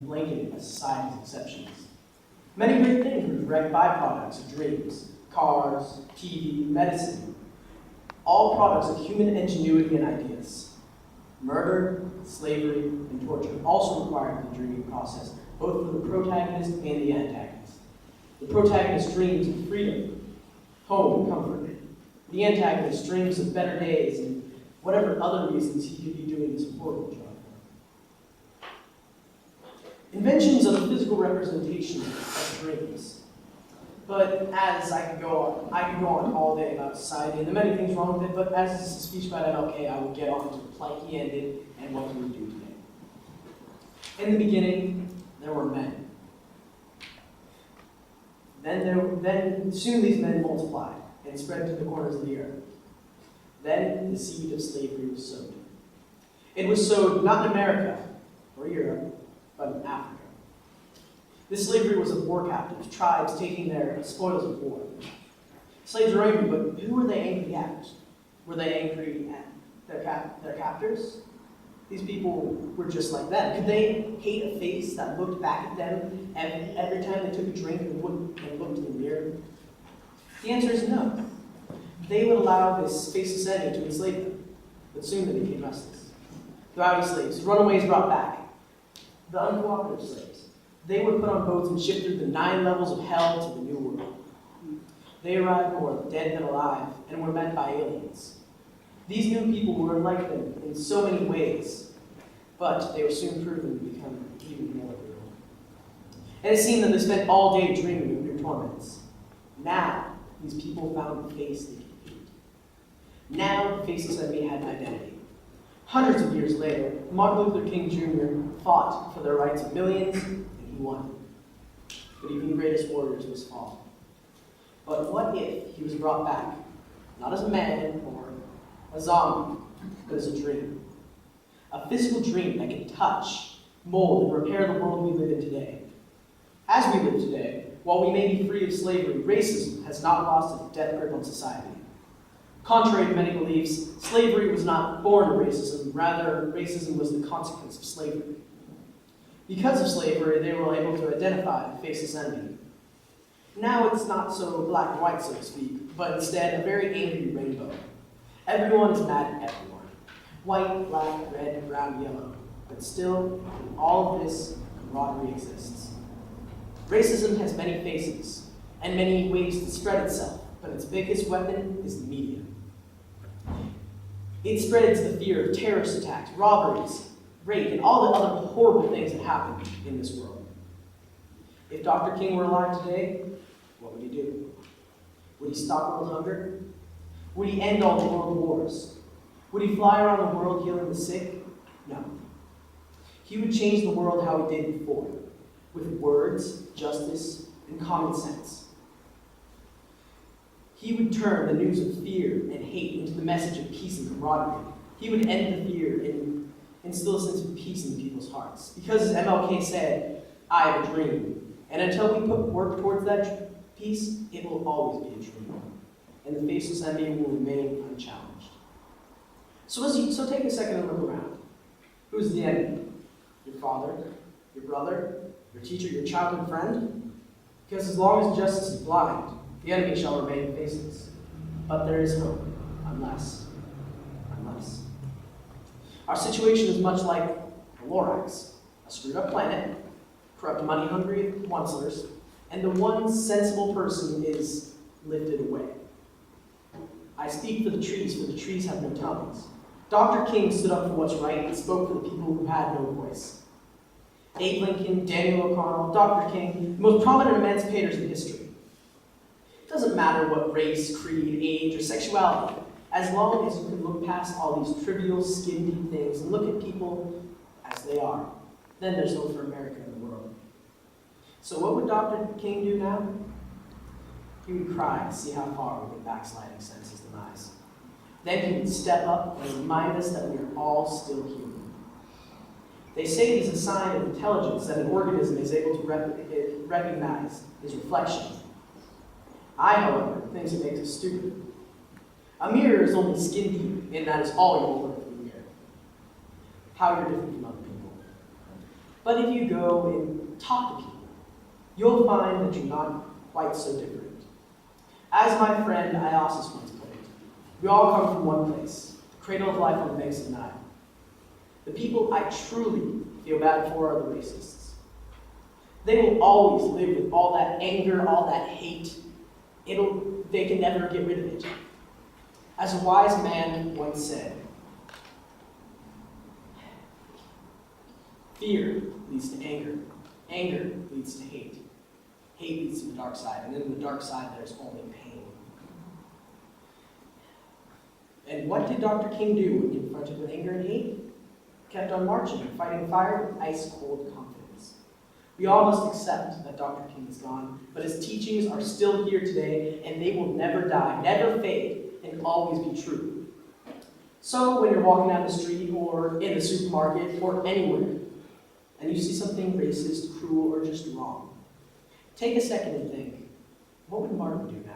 blanketed as society's exceptions. Many great things were direct byproducts of dreams: cars, TV, medicine, all products of human ingenuity and ideas. Murder, slavery, and torture also required the dreaming process, both for the protagonist and the antagonist. The protagonist dreams of freedom, home, and comfort. The antagonist dreams of better days and whatever other reasons he could be doing this horrible job. Inventions are the physical representation of dreams. But as I could go on all day about society and the many things wrong with it, but as this is a speech about MLK, I will get on to the plight he ended and what he would do today. In the beginning, there were men. Then soon these men multiplied and spread to the corners of the earth. Then the seed of slavery was sowed. It was sowed not in America or Europe, but in Africa. This slavery was of war captives, tribes taking their spoils of war. Slaves were angry, but who were they angry at? Were they angry at their captors? These people were just like them. Could they hate a face that looked back at them every time they took a drink and looked in the mirror? The answer is no. They would allow this faceless enemy to enslave them, but soon they became restless. The rowdy slaves, runaways brought back, the uncooperative slaves. They were put on boats and shipped through the 9 levels of hell to the New World. They arrived more dead than alive and were met by aliens. These new people were like them in so many ways, but they were soon proven to become even more brutal. And it seemed that they spent all day dreaming of new torments. Now, these people found the face they could hate. Now, the faceless enemy had an identity. Hundreds of years later, Martin Luther King Jr. fought for the rights of millions, and he won. But even the greatest warriors must fall. But what if he was brought back, not as a man or a zombie, but as a dream? A physical dream that can touch, mold, and repair the world we live in today. As we live today, while we may be free of slavery, racism has not lost its death grip on society. Contrary to many beliefs, slavery was not born of racism, rather, racism was the consequence of slavery. Because of slavery, they were able to identify the faceless enemy. Now it's not so black and white, so to speak, but instead a very angry rainbow. Everyone is mad at everyone. White, black, red, brown, yellow. But still, in all of this, camaraderie exists. Racism has many faces and many ways to spread itself, but its biggest weapon is the media. It spreads the fear of terrorist attacks, robberies, rape, and all the other horrible things that happen in this world. If Dr. King were alive today, what would he do? Would he stop world hunger? Would he end all the world wars? Would he fly around the world healing the sick? No. He would change the world how he did before, with words, justice, and common sense. He would turn the news of fear and hate into the message of peace and camaraderie. He would end the fear and instill a sense of peace in people's hearts. Because as MLK said, I have a dream. And until we put work towards that peace, it will always be a dream. And the faceless enemy will remain unchallenged. So take a second and look around. Who's the enemy? Your father, your brother, your teacher, your childhood friend? Because as long as justice is blind, the enemy shall remain faceless. But there is hope, unless. Our situation is much like the Lorax, a screwed up planet, corrupt money-hungry oncelers, and the one sensible person is lifted away. I speak for the trees have no tongues. Dr. King stood up for what's right and spoke for the people who had no voice. Abe Lincoln, Daniel O'Connell, Dr. King, the most prominent emancipators in history. It doesn't matter what race, creed, age, or sexuality, as long as you can look past all these trivial, skin-deep things and look at people as they are, then there's hope for America and the world. So what would Dr. King do now? He would cry to see how far we've been backsliding since his demise. Then he would step up and remind us that we are all still human. They say it is a sign of intelligence that an organism is able to recognize his reflection. I, however, think it makes us stupid. A mirror is only skin deep, and that is all you will learn from a mirror. How you're different from other people. But if you go and talk to people, you'll find that you're not quite so different. As my friend Iosis once put it, we all come from one place, the cradle of life on the banks of the Nile. The people I truly feel bad for are the racists. They will always live with all that anger, all that hate. They can never get rid of it. As a wise man once said, fear leads to anger. Anger leads to hate. Hate leads to the dark side. And in the dark side, there's only pain. And what did Dr. King do when confronted with anger and hate? Kept on marching and fighting fire with ice-cold confidence. We all must accept that Dr. King is gone, but his teachings are still here today, and they will never die, never fade, and always be true. So when you're walking down the street or in the supermarket or anywhere, and you see something racist, cruel, or just wrong, take a second and think, what would Martin do now?